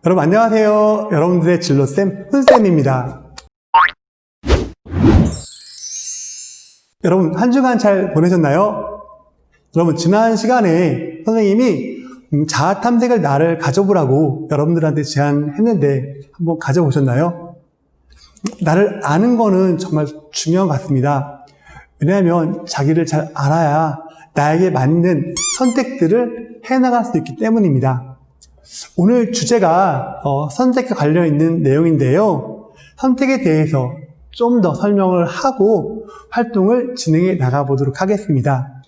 여러분 안녕하세요. 여러분들의 진로쌤 훈쌤입니다. 여러분 한 주간 잘 보내셨나요? 여러분 지난 시간에 선생님이 자아 탐색을 나를 가져보라고 여러분들한테 제안했는데 한번 가져보셨나요? 나를 아는 거는 정말 중요한 것 같습니다. 왜냐하면 자기를 잘 알아야 나에게 맞는 선택들을 해나갈 수 있기 때문입니다. 오늘 주제가 선택과 관련 있는 내용인데요. 선택에 대해서 좀 더 설명을 하고 활동을 진행해 나가보도록 하겠습니다.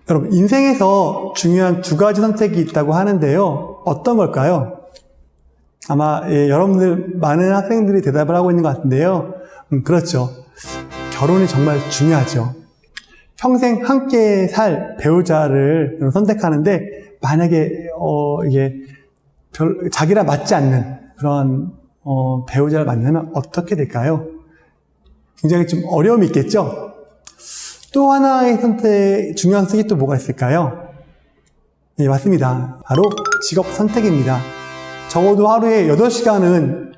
여러분, 인생에서 중요한 두 가지 선택이 있다고 하는데요. 어떤 걸까요? 아마 여러분들 많은 학생들이 대답을 하고 있는 것 같은데요. 그렇죠. 결혼이 정말 중요하죠. 평생 함께 살 배우자를 선택하는데 만약에 이게 자기랑 맞지 않는 그런 배우자를 만나면 어떻게 될까요? 굉장히 좀 어려움이 있겠죠? 또 하나의 중요한 선택이 또 뭐가 있을까요? 네, 맞습니다. 바로 직업 선택입니다. 적어도 하루에 8시간은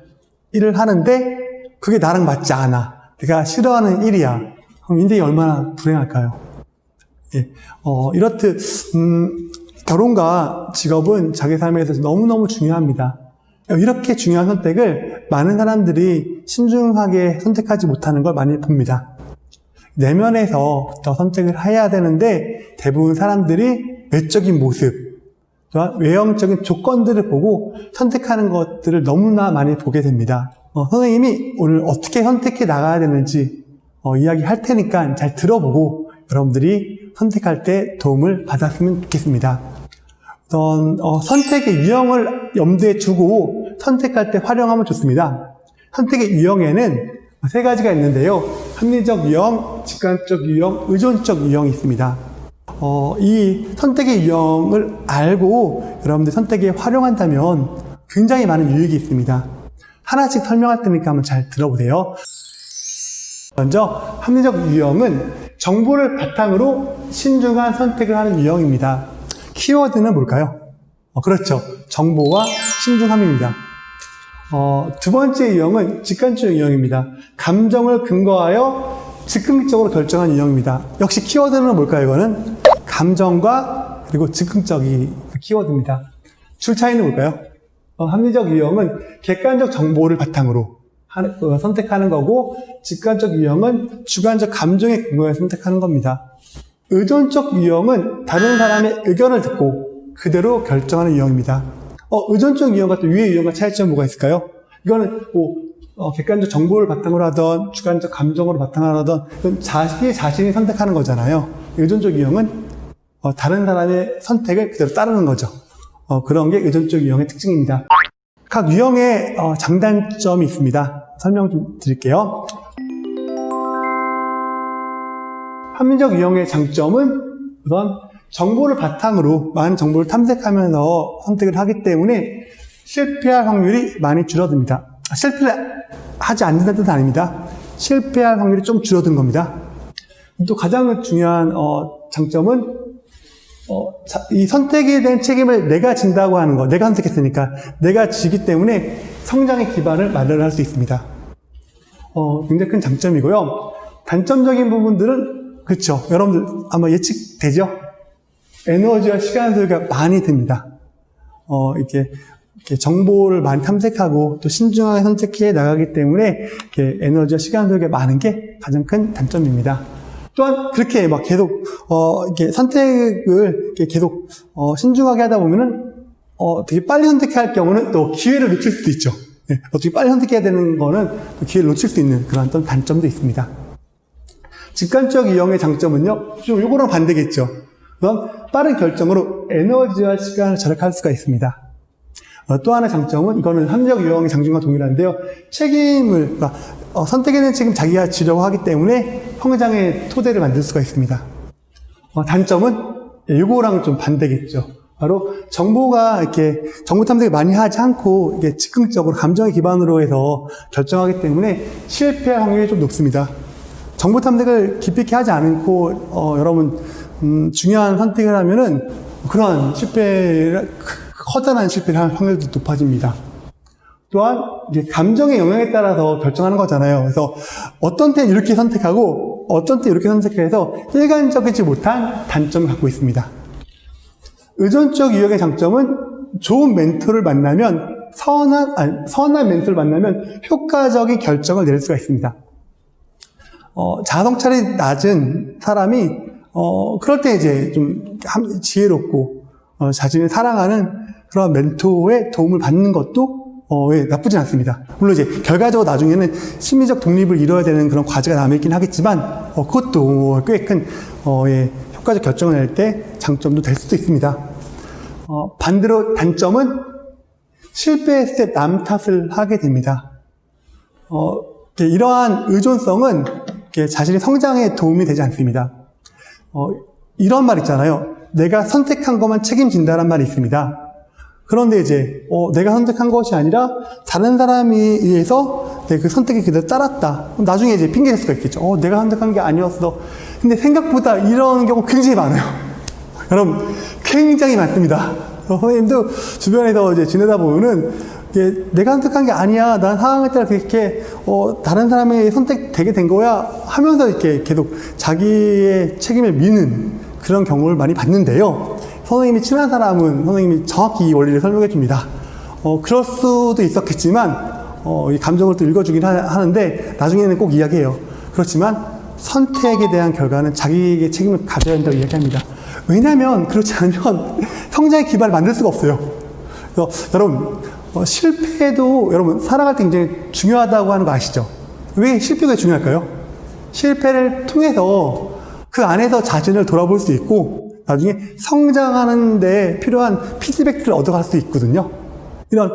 일을 하는데 그게 나랑 맞지 않아. 내가 싫어하는 일이야. 그럼 인생이 얼마나 불행할까요? 예, 이렇듯 결혼과 직업은 자기 삶에 있어서 너무너무 중요합니다. 이렇게 중요한 선택을 많은 사람들이 신중하게 선택하지 못하는 걸 많이 봅니다. 내면에서부터 선택을 해야 되는데 대부분 사람들이 외적인 모습, 또한 외형적인 조건들을 보고 선택하는 것들을 너무나 많이 보게 됩니다. 선생님이 오늘 어떻게 선택해 나가야 되는지 이야기할 테니까 잘 들어보고 여러분들이 선택할 때 도움을 받았으면 좋겠습니다. 선택의 유형을 염두에 두고 선택할 때 활용하면 좋습니다. 선택의 유형에는 세 가지가 있는데요. 합리적 유형, 직관적 유형, 의존적 유형이 있습니다. 이 선택의 유형을 알고 여러분들 선택에 활용한다면 굉장히 많은 유익이 있습니다. 하나씩 설명할 테니까 한번 잘 들어보세요. 먼저 합리적 유형은 정보를 바탕으로 신중한 선택을 하는 유형입니다. 키워드는 뭘까요? 그렇죠. 정보와 신중함입니다. 두 번째 유형은 직관적 유형입니다. 감정을 근거하여 즉흥적으로 결정한 유형입니다. 역시 키워드는 뭘까요? 이거는 감정과 그리고 즉흥적이 키워드입니다. 줄 차이는 뭘까요? 합리적 유형은 객관적 정보를 바탕으로 선택하는 거고, 직관적 유형은 주관적 감정에 근거해 선택하는 겁니다. 의존적 유형은 다른 사람의 의견을 듣고 그대로 결정하는 유형입니다. 의존적 유형과 또 유해 유형과 차이점이 뭐가 있을까요? 이거는 객관적 정보를 바탕으로 하던 주관적 감정으로 바탕으로 하던 자신이 선택하는 거잖아요. 의존적 유형은 다른 사람의 선택을 그대로 따르는 거죠. 그런 게 의존적 유형의 특징입니다. 각 유형의 장단점이 있습니다. 설명 좀 드릴게요. 합리적 유형의 장점은 우선 정보를 바탕으로 많은 정보를 탐색하면서 선택을 하기 때문에 실패할 확률이 많이 줄어듭니다. 실패를 하지 않는다는 뜻은 아닙니다. 실패할 확률이 좀 줄어든 겁니다. 또 가장 중요한 장점은 이 선택에 대한 책임을 내가 진다고 하는 거, 내가 선택했으니까 내가 지기 때문에 성장의 기반을 마련할 수 있습니다. 굉장히 큰 장점이고요. 단점적인 부분들은 그렇죠. 여러분들 아마 예측되죠? 에너지와 시간 소요가 많이 듭니다. 이렇게 정보를 많이 탐색하고 또 신중하게 선택해 나가기 때문에 이렇게 에너지와 시간 소요가 많은 게 가장 큰 단점입니다. 또한 그렇게 막 계속 이렇게 선택을 이렇게 계속 신중하게 하다 보면은 되게 빨리 선택해야 할 경우는 또 기회를 놓칠 수도 있죠. 어떻게 빨리 선택해야 되는 거는 또 기회를 놓칠 수 있는 그런 또 단점도 있습니다. 직관적 유형의 장점은요, 좀 요거랑 반대겠죠. 우선 빠른 결정으로 에너지와 시간을 절약할 수가 있습니다. 또 하나의 장점은 이거는 합리적 유형의 장점과 동일한데요. 책임을 선택에 대한 책임 자기가 지려고 하기 때문에 성장의 토대를 만들 수가 있습니다. 단점은 이거랑 좀 반대겠죠. 바로 정보가 이렇게 정보 탐색을 많이 하지 않고 이게 즉흥적으로 감정의 기반으로 해서 결정하기 때문에 실패할 확률이 좀 높습니다. 정보 탐색을 깊이 있게 하지 않고 여러분 중요한 선택을 하면은 그런 실패를 커다란 실패를 할 확률도 높아집니다. 또한 이제 감정의 영향에 따라서 결정하는 거잖아요. 그래서 어떤 때 이렇게 선택하고 어떤 때 이렇게 선택해서 일관적이지 못한 단점을 갖고 있습니다. 의존적 유형의 장점은 좋은 멘토를 만나면 선한 멘토를 만나면 효과적인 결정을 내릴 수가 있습니다. 자아성찰이 낮은 사람이 그럴 때 이제 좀 지혜롭고 자신을 사랑하는 그런 멘토의 도움을 받는 것도 나쁘진 않습니다. 물론 이제 결과적으로 나중에는 심리적 독립을 이뤄야 되는 그런 과제가 남아있긴 하겠지만 그것도 꽤 큰 효과적 결정을 낼 때 장점도 될 수도 있습니다. 반대로 단점은 실패했을 때 남 탓을 하게 됩니다. 이러한 의존성은 자신의 성장에 도움이 되지 않습니다. 이런 말 있잖아요. 내가 선택한 것만 책임진다는 말이 있습니다. 그런데 이제 내가 선택한 것이 아니라 다른 사람에 의해서 내 그 선택에 그대로 따랐다. 나중에 이제 핑계 댈 수가 있겠죠. 내가 선택한 게 아니었어. 근데 생각보다 이런 경우 굉장히 많아요. 여러분, 굉장히 많습니다. 선생님도 주변에서 이제 지내다 보면은 내가 선택한 게 아니야. 난 상황에 따라 그렇게 다른 사람의 선택되게 된 거야 하면서 이렇게 계속 자기의 책임을 미는 그런 경우를 많이 봤는데요. 선생님이 친한 사람은 선생님이 정확히 이 원리를 설명해 줍니다. 그럴 수도 있었겠지만 이 감정을 또 읽어주긴 하는데 나중에는 꼭 이야기해요. 그렇지만 선택에 대한 결과는 자기에게 책임을 가져야 한다고 이야기합니다. 왜냐하면 그렇지 않으면 성장의 기반을 만들 수가 없어요. 그래서 여러분 실패도 여러분 살아갈 때 굉장히 중요하다고 하는 거 아시죠? 왜 실패가 중요할까요? 실패를 통해서 그 안에서 자신을 돌아볼 수 있고 나중에 성장하는 데 필요한 피드백을 얻어갈 수 있거든요. 이런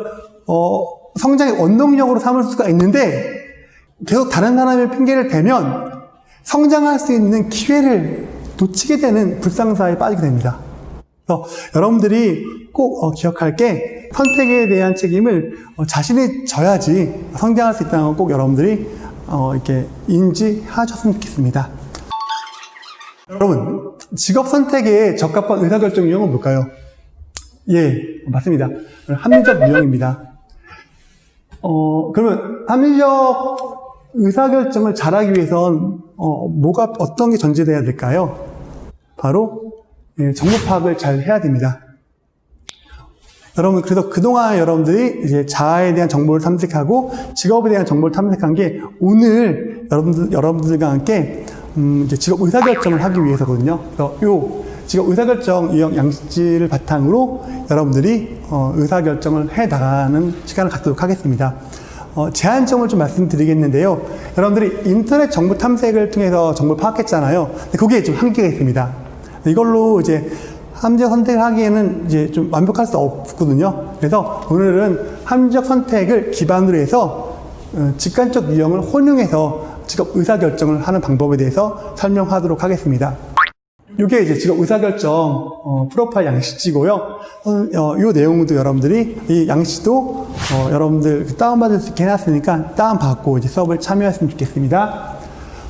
성장의 원동력으로 삼을 수가 있는데 계속 다른 사람의 핑계를 대면 성장할 수 있는 기회를 놓치게 되는 불상사에 빠지게 됩니다. 그래서 여러분들이 꼭 기억할 게 선택에 대한 책임을 자신이 져야지 성장할 수 있다는 걸 꼭 여러분들이 이렇게 인지하셨으면 좋겠습니다. 여러분, 직업 선택에 적합한 의사결정 유형은 뭘까요? 예, 맞습니다. 합리적 유형입니다. 그러면 합리적 의사결정을 잘하기 위해선 어떤 게 전제돼야 될까요? 바로 정보 파악을 잘 해야 됩니다. 여러분, 그래서 그동안 여러분들이 이제 자아에 대한 정보를 탐색하고 직업에 대한 정보를 탐색한 게 오늘 여러분들과 함께 이제 직업 의사결정을 하기 위해서거든요. 그래서 요 직업 의사결정 유형 양식지를 바탕으로 여러분들이 의사결정을 해 나가는 시간을 갖도록 하겠습니다. 제한점을 좀 말씀드리겠는데요. 여러분들이 인터넷 정보 탐색을 통해서 정보를 파악했잖아요. 근데 거기에 좀 한계가 있습니다. 이걸로 이제 합리적 선택을 하기에는 이제 좀 완벽할 수 없거든요. 그래서 오늘은 합리적 선택을 기반으로 해서 직관적 유형을 혼용해서 직업 의사결정을 하는 방법에 대해서 설명하도록 하겠습니다. 이게 이제 직업 의사결정 프로파일 양식지고요. 이 내용도 여러분들이 이 양식도 여러분들 다운받을 수 있게 해놨으니까 다운받고 이제 수업을 참여했으면 좋겠습니다.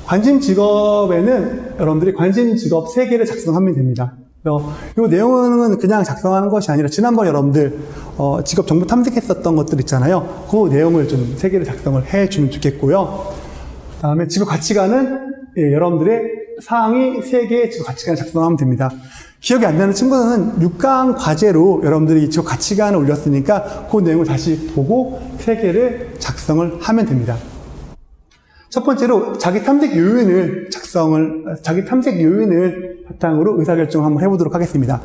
관심 직업에는 여러분들이 관심 직업 3개를 작성하면 됩니다. 이 내용은 그냥 작성하는 것이 아니라 지난번 여러분들 직업 정보 탐색했었던 것들 있잖아요. 그 내용을 좀 3개를 작성을 해주면 좋겠고요. 다음에 직업 가치관은 여러분들의 상위 3개의 직업 가치관을 작성하면 됩니다. 기억이 안 나는 친구들은 6강 과제로 여러분들이 직업 가치관을 올렸으니까 그 내용을 다시 보고 3개를 작성을 하면 됩니다. 첫 번째로 자기 탐색 요인을 바탕으로 의사결정을 한번 해보도록 하겠습니다.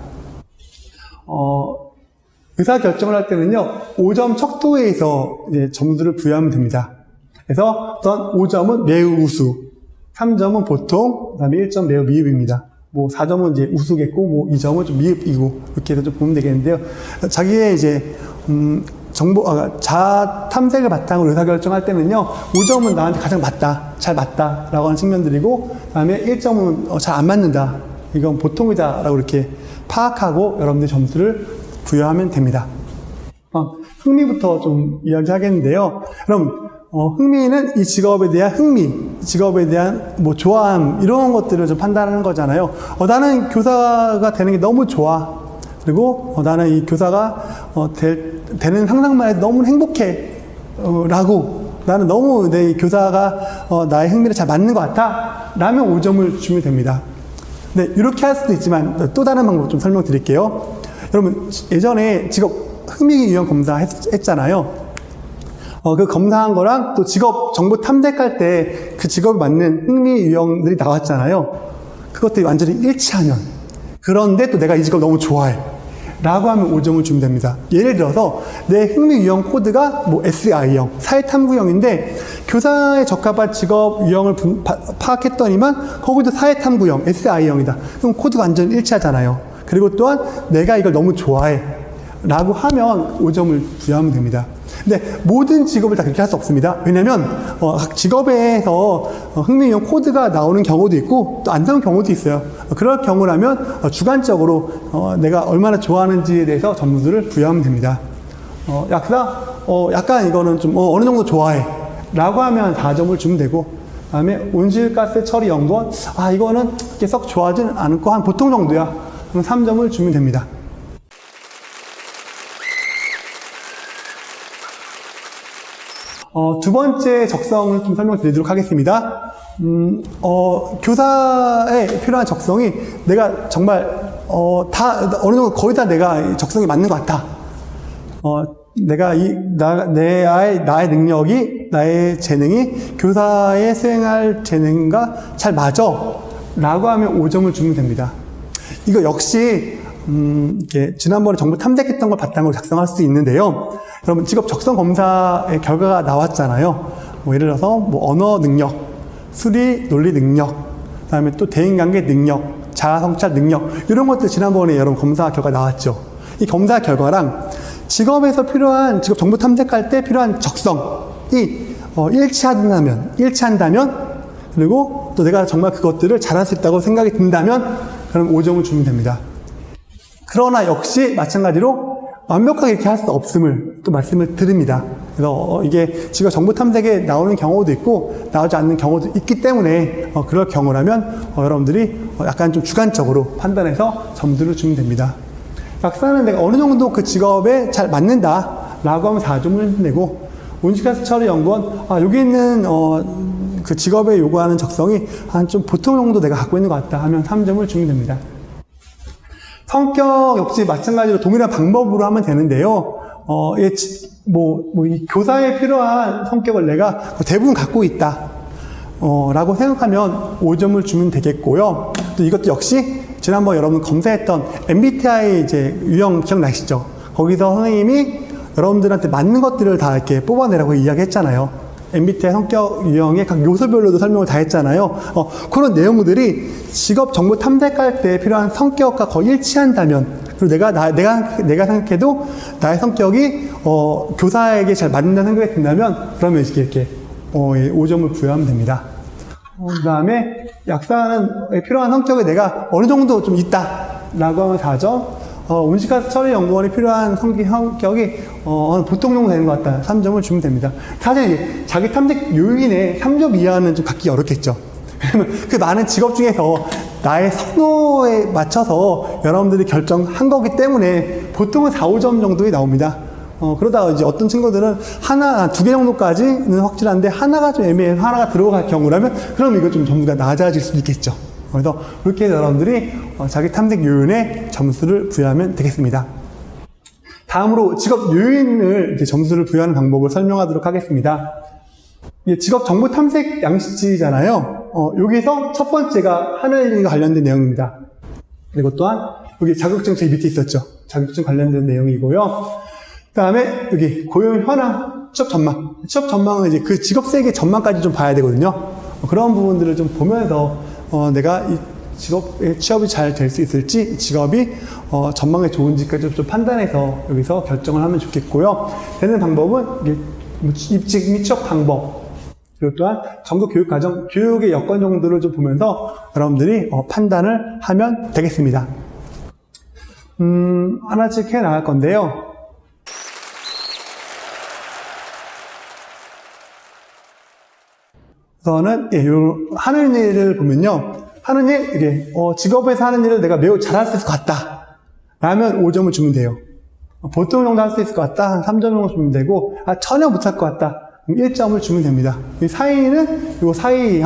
의사결정을 할 때는요, 5점 척도에서 이제 점수를 부여하면 됩니다. 그래서 우선 5점은 매우 우수, 3점은 보통, 그 다음에 1점 매우 미흡입니다. 4점은 이제 우수겠고, 2점은 좀 미흡이고, 이렇게 해서 좀 보면 되겠는데요. 자기의 이제, 자아 탐색을 바탕으로 의사결정할 때는요, 5점은 나한테 가장 맞다, 잘 맞다, 라고 하는 측면들이고, 그 다음에 1점은 잘 안 맞는다, 이건 보통이다, 라고 이렇게 파악하고 여러분들 점수를 부여하면 됩니다. 흥미부터 좀 이야기하겠는데요. 여러분, 흥미는 이 직업에 대한 직업에 대한 좋아함, 이런 것들을 좀 판단하는 거잖아요. 나는 교사가 되는 게 너무 좋아. 그리고 나는 이 교사가 되는 상상만 해도 너무 행복해 라고, 나는 너무 내 교사가 나의 흥미를 잘 맞는 것 같아 라면 5점을 주면 됩니다. 네, 이렇게 할 수도 있지만 또 다른 방법 좀 설명드릴게요. 여러분 예전에 직업 흥미 유형 검사 했잖아요. 그 검사한 거랑 또 직업 정보 탐색할 때 그 직업에 맞는 흥미 유형들이 나왔잖아요. 그것들이 완전히 일치하면, 그런데 또 내가 이 직업 너무 좋아해 라고 하면 5점을 주면 됩니다. 예를 들어서 내 흥미 유형 코드가 뭐 SI형, 사회탐구형인데 교사에 적합한 직업 유형을 파악했더니만 거기도 사회탐구형, SI형이다. 그럼 코드가 완전히 일치하잖아요. 그리고 또한 내가 이걸 너무 좋아해 라고 하면 5점을 부여하면 됩니다. 근데 모든 직업을 다 그렇게 할 수 없습니다. 왜냐면 각 직업에서 흥미 유형 코드가 나오는 경우도 있고 또 안 나오는 경우도 있어요. 그럴 경우라면 주관적으로 내가 얼마나 좋아하는지에 대해서 점수를 부여하면 됩니다. 약간 이거는 좀 어느 정도 좋아해 라고 하면 4점을 주면 되고, 그 다음에 온실가스 처리 연구원, 이거는 이렇게 썩 좋아하지는 않고 한 보통 정도야, 그럼 3점을 주면 됩니다. 두 번째 적성을 좀 설명드리도록 하겠습니다. 교사에 필요한 적성이 내가 정말 어느 정도 거의 다 내가 적성이 맞는 것 같아. 나의 능력이, 나의 재능이 교사에 수행할 재능과 잘 맞아 라고 하면 5점을 주면 됩니다. 이거 역시 이렇게 지난번에 정보 탐색했던 걸 바탕으로 작성할 수 있는데요. 여러분 직업 적성 검사의 결과가 나왔잖아요. 예를 들어서 언어 능력, 수리 논리 능력, 그다음에 또 대인관계 능력, 자아 성찰 능력, 이런 것들 지난번에 여러분 검사 결과 나왔죠. 이 검사 결과랑 직업에서 필요한, 직업 정보 탐색할 때 필요한 적성이 일치한다면, 그리고 또 내가 정말 그것들을 잘할 수 있다고 생각이 든다면, 그럼 5점을 주면 됩니다. 그러나 역시 마찬가지로 완벽하게 이렇게 할 수 없음을 또 말씀을 드립니다. 그래서 이게 직업 정보 탐색에 나오는 경우도 있고 나오지 않는 경우도 있기 때문에 그럴 경우라면 여러분들이 약간 좀 주관적으로 판단해서 점수를 주면 됩니다. 약사는 내가 어느 정도 그 직업에 잘 맞는다 라고 하면 4점을 내고, 온실가스 처리 연구원, 여기 있는 그 직업에 요구하는 적성이 한 좀 보통 정도 내가 갖고 있는 것 같다 하면 3점을 주면 됩니다. 성격 역시 마찬가지로 동일한 방법으로 하면 되는데요. 이 교사에 필요한 성격을 내가 대부분 갖고 있다 라고 생각하면 5점을 주면 되겠고요. 또 이것도 역시 지난번 여러분 검사했던 MBTI 유형 기억나시죠? 거기서 선생님이 여러분들한테 맞는 것들을 다 이렇게 뽑아내라고 이야기했잖아요. MBTI 성격 유형의 각 요소별로도 설명을 다 했잖아요. 그런 내용들이 직업 정보 탐색할 때 필요한 성격과 거의 일치한다면, 그리고 내가 생각해도 나의 성격이 교사에게 잘 맞는다는 생각이 든다면, 그러면 이렇게 5점을 부여하면 됩니다. 그 다음에 약사는 필요한 성격이 내가 어느 정도 좀 있다 라고 하면 4점, 온실가스 처리 연구원이 필요한 성격이 보통 정도 되는 것 같다, 3점을 주면 됩니다. 사실 자기 탐색 요인에 3점 이하는 좀 갖기 어렵겠죠. 왜냐면 그 많은 직업 중에서 나의 선호에 맞춰서 여러분들이 결정한 거기 때문에 보통은 4, 5점 정도에 나옵니다. 그러다가 이제 어떤 친구들은 두 개 정도까지는 확실한데 하나가 좀 애매해서 하나가 들어갈 경우라면, 그럼 이거 좀 점수가 낮아질 수도 있겠죠. 그래서 그렇게 해서 여러분들이 자기 탐색 요인에 점수를 부여하면 되겠습니다. 다음으로 직업 요인을 점수를 부여하는 방법을 설명하도록 하겠습니다. 직업 정보 탐색 양식지잖아요. 여기서 첫 번째가 하늘일과 관련된 내용입니다. 그리고 또한 여기 자격증 제 밑에 있었죠. 자격증 관련된 내용이고요. 그 다음에 여기 고용 현황, 취업 전망. 취업 전망은 이제 그 직업 세계 전망까지 좀 봐야 되거든요. 그런 부분들을 좀 보면서 내가 이 직업에 취업이 잘 될 수 있을지, 직업이 전망이 좋은지까지 좀 판단해서 여기서 결정을 하면 좋겠고요. 되는 방법은 입직 및 취업 방법, 그리고 또한 전국 교육 과정, 교육의 여건 정도를 좀 보면서 여러분들이 판단을 하면 되겠습니다. 하나씩 해 나갈 건데요. 우선은 요 하는 일을 보면요, 하는 일, 이게 직업에서 하는 일을 내가 매우 잘할 수 있을 것 같다 라면 5점을 주면 돼요. 보통 정도 할 수 있을 것 같다. 한 3점 정도 주면 되고, 전혀 못할 것 같다. 1점을 주면 됩니다. 이 사이는, 요 사이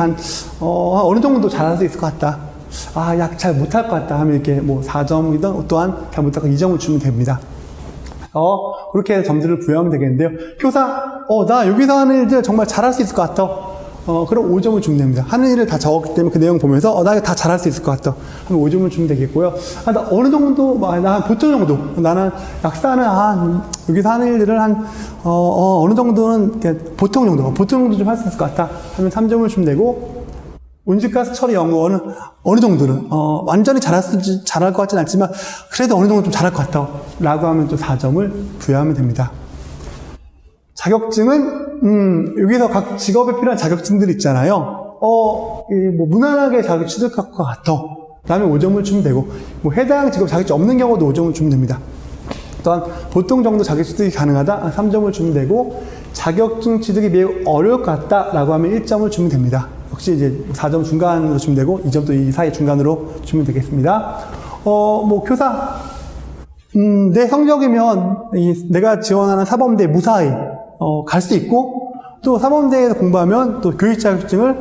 어느 정도 잘할 수 있을 것 같다. 약 잘 못할 것 같다 하면 이렇게 뭐 4점이든 또한 잘 못할 것 2점을 주면 됩니다. 그렇게 해서 점수를 부여하면 되겠는데요. 교사, 나 여기서 하는 일들 정말 잘할 수 있을 것 같아. 그럼 5점을 주면 됩니다. 하는 일을 다 적었기 때문에 그 내용 보면서, 나 이거 다 잘할 수 있을 것 같아. 하면 5점을 주면 되겠고요. 나 어느 정도, 나 보통 정도. 나는 약사는, 여기서 하는 일들을 어느 정도는 보통 정도 좀 할 수 있을 것 같아. 하면 3점을 주면 되고, 온실가스 처리 연구원은 어느 정도는, 완전히 잘할 것 같지는 않지만, 그래도 어느 정도 좀 잘할 것 같아. 라고 하면 또 4점을 부여하면 됩니다. 자격증은, 여기서 각 직업에 필요한 자격증들 있잖아요. 뭐, 무난하게 자격 취득할 것 같아. 다음에 5점을 주면 되고, 뭐, 해당 직업 자격증 없는 경우도 5점을 주면 됩니다. 또한, 보통 정도 자격 취득이 가능하다. 3점을 주면 되고, 자격증 취득이 매우 어려울 것 같다. 라고 하면 1점을 주면 됩니다. 역시 이제 4점 중간으로 주면 되고, 2점도 이 사이 중간으로 주면 되겠습니다. 뭐, 교사, 내 성적이면 내가 지원하는 사범대 무사히 갈 수 있고, 또 사범대에서 공부하면 또 교육 자격증을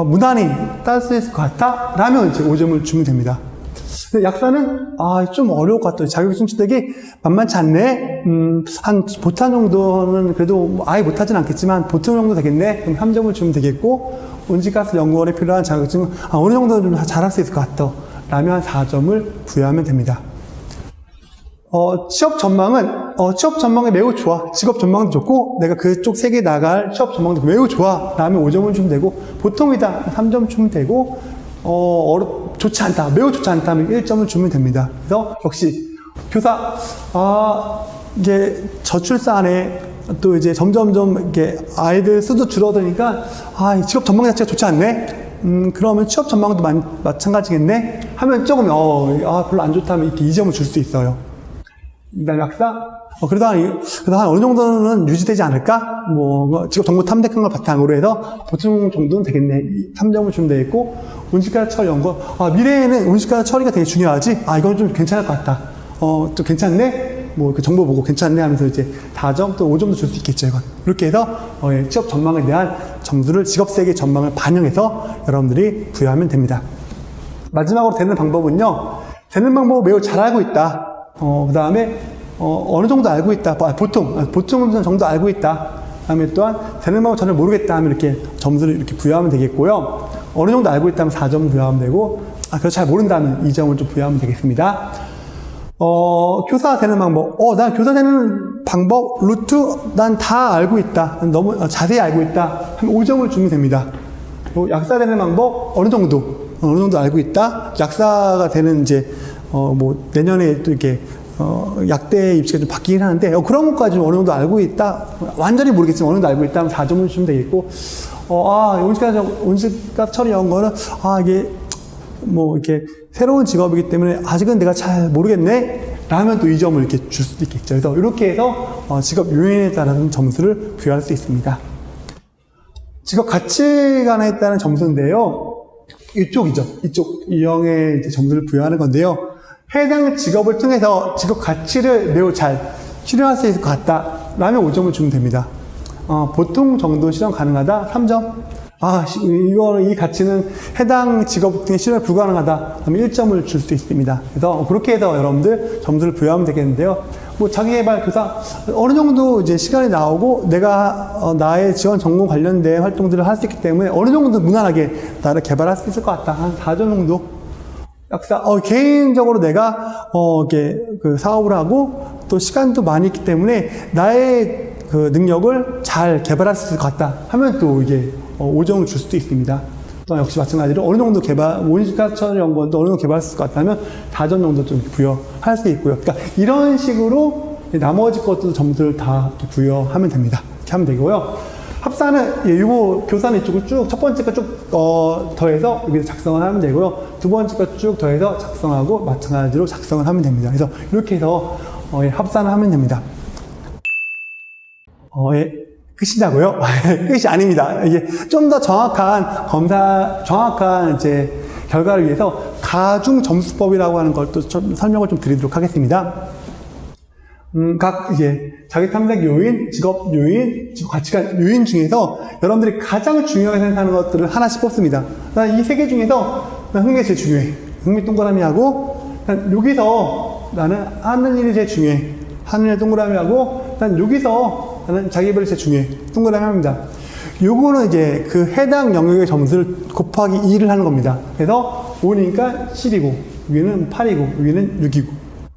무난히 딸 수 있을 것 같다 라면 이제 5점을 주면 됩니다. 약사는 좀 어려울 것 같아요. 자격증 취득이 만만치 않네. 한 보탄 정도는 그래도 아예 못하진 않겠지만 보통 정도 되겠네. 그럼 3점을 주면 되겠고, 온실가스 연구원에 필요한 자격증은 어느 정도 좀 잘할 수 있을 것 같다 라면 한 4점을 부여하면 됩니다. 취업 전망이 매우 좋아. 직업 전망도 좋고, 내가 그쪽 세계에 나갈 취업 전망도 매우 좋아. 라면 5점을 주면 되고, 보통이다. 3점 주면 되고, 좋지 않다. 매우 좋지 않다. 하면 1점을 주면 됩니다. 그래서 역시, 교사, 이게 저출산에 또 이제 점점점 이렇게 아이들 수도 줄어드니까, 직업 전망 자체가 좋지 않네? 그러면 취업 전망도 마찬가지겠네? 하면 조금, 별로 안 좋다면 이렇게 2점을 줄 수 있어요. 그다음에 약사? 그래도 한 어느 정도는 유지되지 않을까? 뭐, 직업 정보 탐색한 걸 바탕으로 해서 보통 정도는 되겠네. 3점을 주면 되겠고, 온실가스 처리 연구원. 미래에는 온실가스 처리가 되게 중요하지? 이건 좀 괜찮을 것 같다. 좀 괜찮네? 뭐, 그 정보 보고 괜찮네 하면서 이제 4점 또 5점도 줄 수 있겠죠, 이건. 이렇게 해서, 취업 전망에 대한 점수를 직업 세계 전망을 반영해서 여러분들이 부여하면 됩니다. 마지막으로 되는 방법은요, 되는 방법을 매우 잘 알고 있다. 그 다음에, 어느 정도 알고 있다. 보통 정도 알고 있다. 그 다음에 또한, 되는 방법 전혀 모르겠다 하면 이렇게 점수를 이렇게 부여하면 되겠고요. 어느 정도 알고 있다면 4점 부여하면 되고, 그래서 잘 모른다면 2점을 좀 부여하면 되겠습니다. 교사 되는 방법. 난 교사 되는 방법, 루트, 난 다 알고 있다. 너무 자세히 알고 있다. 하면 5점을 주면 됩니다. 약사 되는 방법, 어느 정도 알고 있다. 약사가 되는 이제, 뭐, 내년에 또 이렇게, 약대 입시가 좀 바뀌긴 하는데, 그런 것까지 어느 정도 알고 있다. 완전히 모르겠지만 어느 정도 알고 있다 하면 4점을 주면 되겠고, 온실가스 처리 연구는, 이게, 뭐, 이렇게, 새로운 직업이기 때문에 아직은 내가 잘 모르겠네? 라면 또 2점을 이렇게 줄 수도 있겠죠. 그래서 이렇게 해서, 직업 요인에 따라서 점수를 부여할 수 있습니다. 직업 가치관에 따른 점수인데요. 이쪽이죠. 이쪽 유형의 이제 점수를 부여하는 건데요. 해당 직업을 통해서 직업 가치를 매우 잘 실현할 수 있을 것 같다. 라면 5점을 주면 됩니다. 보통 정도 실현 가능하다. 3점. 이 가치는 해당 직업 등의 실현 불가능하다. 그러면 1점을 줄 수 있습니다. 그래서 그렇게 해서 여러분들 점수를 부여하면 되겠는데요. 뭐 자기개발 교사 어느 정도 이제 시간이 나오고 내가 나의 지원 전공 관련된 활동들을 할 수 있기 때문에 어느 정도 무난하게 나를 개발할 수 있을 것 같다. 한 4점 정도. 약사 개인적으로 내가 이렇게 그 사업을 하고 또 시간도 많이 있기 때문에 나의 그 능력을 잘 개발할 수 있을 것 같다. 하면 또 이게 5점을 줄 수도 있습니다. 또 역시 마찬가지로 어느 정도 온실가스 처리 연구원도 어느 정도 개발할 수 있을 것 같다면 4점 정도 좀 부여할 수 있고요. 그러니까 이런 식으로 나머지 것도 점수를 다 부여하면 됩니다. 이렇게 하면 되고요. 합사는, 이거 교사는 이쪽을 쭉, 첫 번째 거 쭉, 더해서 여기서 작성을 하면 되고요. 두 번째 거 쭉 더해서 작성하고 마찬가지로 작성을 하면 됩니다. 그래서 이렇게 해서, 합사를 하면 됩니다. 끝이냐고요? 끝이 아닙니다. 이게 좀 더 정확한 이제 결과를 위해서 가중 점수법이라고 하는 걸 또 설명을 좀 드리도록 하겠습니다. 각 이제 자기 탐색 요인, 직업 요인, 직업 가치관 요인 중에서 여러분들이 가장 중요하게 생각하는 것들을 하나씩 뽑습니다. 난 이 세 개 중에서 난 흥미가 제일 중요해. 흥미 동그라미하고, 난 여기서 나는 하는 일이 제일 중요해. 하는 일 동그라미하고, 난 여기서 나는 자기 개발이 제일 중요해. 동그라미 합니다. 요거는 이제 그 해당 영역의 점수를 곱하기 2를 하는 겁니다. 그래서 5니까 10이고, 여기는 8이고, 여기는 6이고,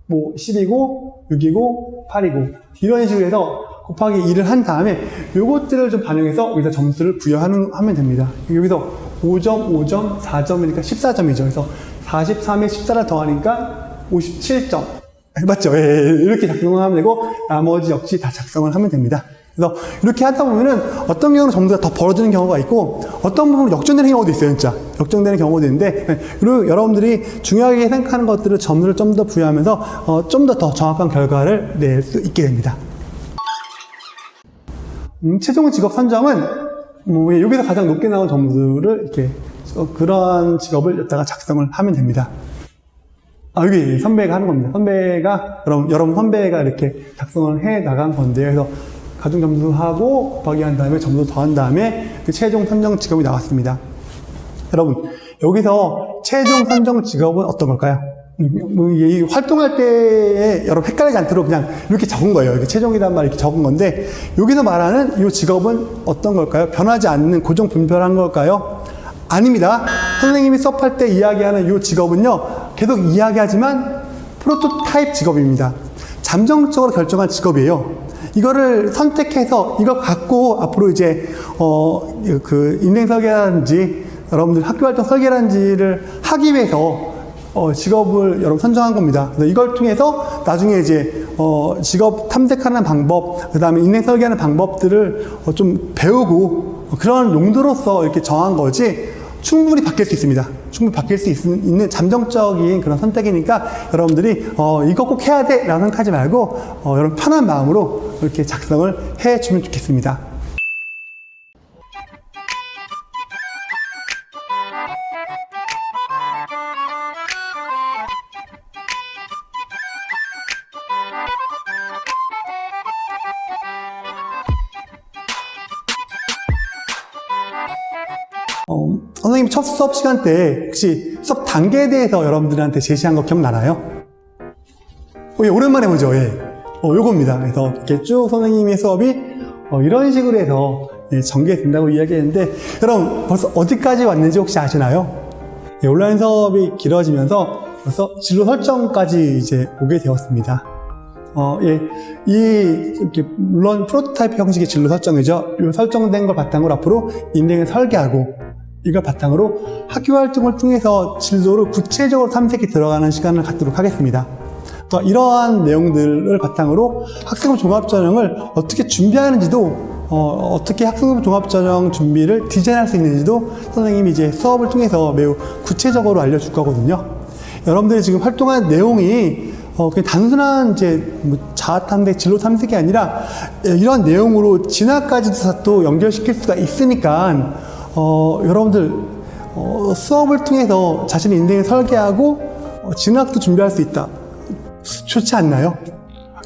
뭐 10이고, 6이고, 8이고, 이런 식으로 해서 곱하기 2를 한 다음에 요것들을 좀 반영해서 여기다 점수를 부여하면 됩니다. 여기서 5점, 5점, 4점이니까 14점이죠. 그래서 43에 14를 더하니까 57점. 맞죠? 예, 이렇게 작성을 하면 되고, 나머지 역시 다 작성을 하면 됩니다. 그래서 이렇게 하다 보면은 어떤 경우는 점수가 더 벌어지는 경우가 있고, 어떤 부분은 역전되는 경우도 있어요, 진짜. 역전되는 경우도 있는데, 그리고 여러분들이 중요하게 생각하는 것들을 점수를 좀 더 부여하면서, 좀 더 정확한 결과를 낼 수 있게 됩니다. 최종 직업 선정은, 여기서 가장 높게 나온 점수를 이렇게, 그런 직업을 여기다가 작성을 하면 됩니다. 여기 선배가 하는 겁니다. 선배가, 여러분 선배가 이렇게 작성을 해 나간 건데요. 그래서 가중 점수하고 곱하기 한 다음에 점수 더한 다음에 그 최종 선정 직업이 나왔습니다. 여러분, 여기서 최종 선정 직업은 어떤 걸까요? 이 활동할 때에 여러분 헷갈리지 않도록 그냥 이렇게 적은 거예요. 이렇게 최종이란 말 이렇게 적은 건데, 여기서 말하는 이 직업은 어떤 걸까요? 변하지 않는 고정 분별한 걸까요? 아닙니다. 선생님이 수업할 때 이야기하는 이 직업은요, 계속 이야기하지만 프로토타입 직업입니다. 잠정적으로 결정한 직업이에요. 이거를 선택해서 이거 갖고 앞으로 이제 그 인생 설계라든지 여러분들 학교 활동 설계라든지를 하기 위해서 직업을 여러분 선정한 겁니다. 그래서 이걸 통해서 나중에 이제 직업 탐색하는 방법, 그 다음에 인생 설계하는 방법들을 좀 배우고 그런 용도로서 이렇게 정한 거지, 충분히 바뀔 수 있습니다. 충분히 바뀔 수 있는 잠정적인 그런 선택이니까 여러분들이 이거 꼭 해야 돼 라고 생각하지 말고 여러분 편한 마음으로 이렇게 작성을 해주면 좋겠습니다. 선생님이 첫 수업 시간 때 혹시 수업 단계에 대해서 여러분들한테 제시한 거 기억나나요? 예, 오랜만에 보죠. 예. 요겁니다. 그래서 이렇게 쭉 선생님의 수업이 이런 식으로 해서 전개된다고 이야기했는데, 여러분 벌써 어디까지 왔는지 혹시 아시나요? 예, 온라인 수업이 길어지면서 벌써 진로 설정까지 이제 오게 되었습니다. 이렇게 물론 프로토타입 형식의 진로 설정이죠. 이 설정된 걸 바탕으로 앞으로 인생을 설계하고, 이걸 바탕으로 학교 활동을 통해서 진로를 구체적으로 탐색해 들어가는 시간을 갖도록 하겠습니다. 이러한 내용들을 바탕으로 학생부 종합전형을 어떻게 준비하는지도, 어떻게 학생부 종합전형 준비를 디자인할 수 있는지도 선생님이 이제 수업을 통해서 매우 구체적으로 알려줄 거거든요. 여러분들이 지금 활동한 내용이 그냥 단순한 이제 자아 탐색, 진로 탐색이 아니라 이런 내용으로 진학까지도 또 연결시킬 수가 있으니까, 여러분들 수업을 통해서 자신의 인생을 설계하고 진학도 준비할 수 있다. 좋지 않나요?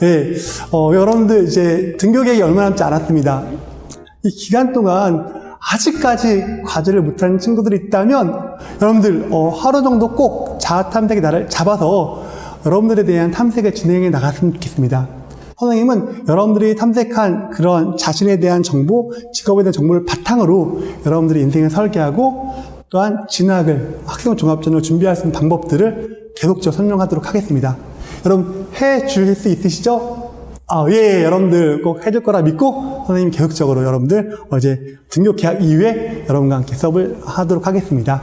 예, 여러분들 이제 등교 계획이 얼마 남지 않았습니다. 이 기간 동안 아직까지 과제를 못하는 친구들이 있다면 여러분들 하루 정도 꼭 자아 탐색의 날을 잡아서 여러분들에 대한 탐색을 진행해 나갔으면 좋겠습니다. 선생님은 여러분들이 탐색한 그런 자신에 대한 정보, 직업에 대한 정보를 바탕으로 여러분들이 인생을 설계하고, 또한 진학을, 학생부 종합전형을 준비할 수 있는 방법들을 계속적으로 설명하도록 하겠습니다. 여러분 해 주실 수 있으시죠? 예, 여러분들 꼭 해줄 거라 믿고 선생님이 계속적으로 여러분들 이제 등교 계약 이후에 여러분과 함께 수업을 하도록 하겠습니다.